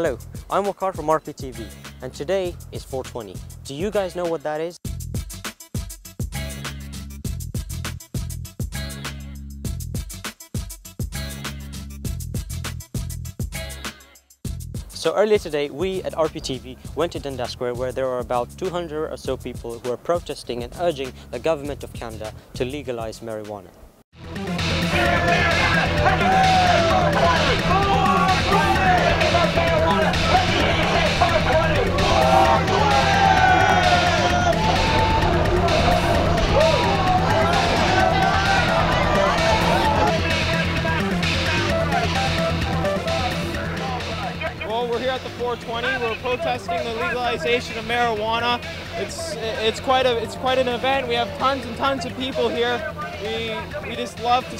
Hello, I'm Wakar from RPTV, and today is 420. Do you guys know what that is? So earlier today, we at RPTV went to Dundas Square where there are about 200 or so people who are protesting and urging the government of Canada to legalize marijuana. Well, we're here at the 420. We're protesting the legalization of marijuana. It's quite an event. We have tons and tons of people here. We just love to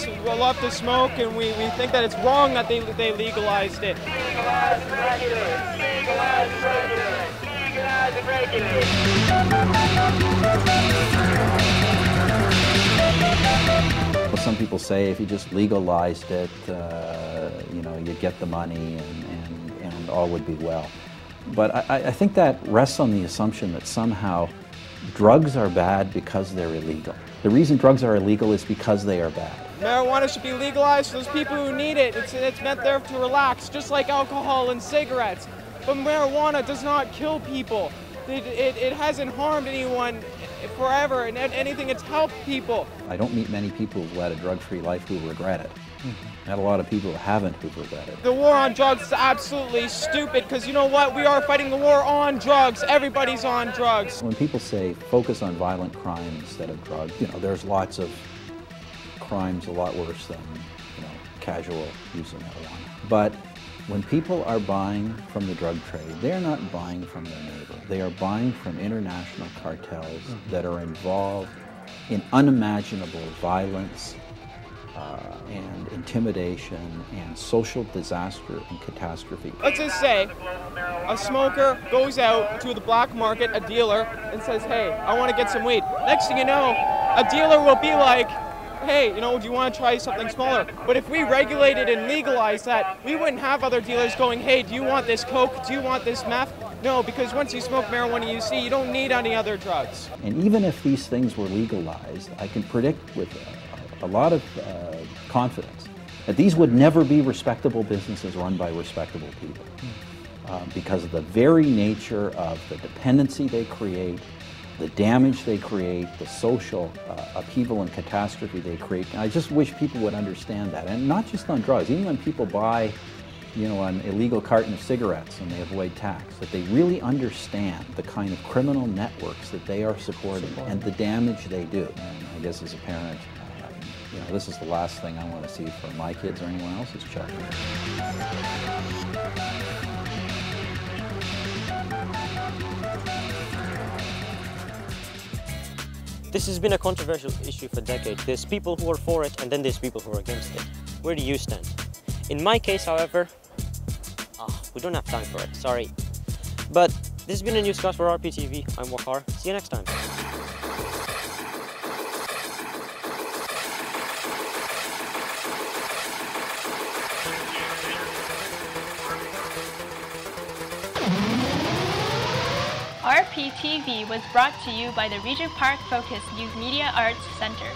smoke, and we think that it's wrong that they legalized it. Legalize and regulate. Legalize and regulate. Legalize and regulate. Well, some people say if you just legalized it, you'd get the money and all would be well. But I think that rests on the assumption that somehow drugs are bad because they're illegal. The reason drugs are illegal is because they are bad. Marijuana should be legalized for those people who need it. It's meant there to relax, just like alcohol and cigarettes. But marijuana does not kill people. It hasn't harmed anyone forever, and anything, it's helped people. I don't meet many people who've led a drug-free life who regret it. I have a lot of people who haven't who regret it. The war on drugs is absolutely stupid because you know what? We are fighting the war on drugs. Everybody's on drugs. When people say focus on violent crime instead of drugs, there's lots of crimes a lot worse than casual use of marijuana. But when people are buying from the drug trade, they're not buying from their neighbor. They are buying from international cartels that are involved in unimaginable violence, and intimidation and social disaster and catastrophe. Let's just say a smoker goes out to the black market, a dealer, and says, hey, I want to get some weed. Next thing you know, a dealer will be like, hey, do you want to try something smaller? But if we regulated and legalized that, we wouldn't have other dealers going, hey, do you want this coke? Do you want this meth? No, because once you smoke marijuana, you don't need any other drugs. And even if these things were legalized, I can predict with a lot of confidence that these would never be respectable businesses run by respectable people because of the very nature of the dependency they create, the damage they create, the social upheaval and catastrophe they create. And I just wish people would understand that, and not just on drugs. Even when people buy an illegal carton of cigarettes and they avoid tax, that they really understand the kind of criminal networks that they are supporting and the damage they do. And I guess as a parent, this is the last thing I want to see for my kids or anyone else's child. This has been a controversial issue for decades. There's people who are for it, and then there's people who are against it. Where do you stand? In my case, however, we don't have time for it, sorry. But this has been a newscast for RPTV. I'm Wakar. See you next time. RPTV was brought to you by the Regent Park Focus Youth Media Arts Center.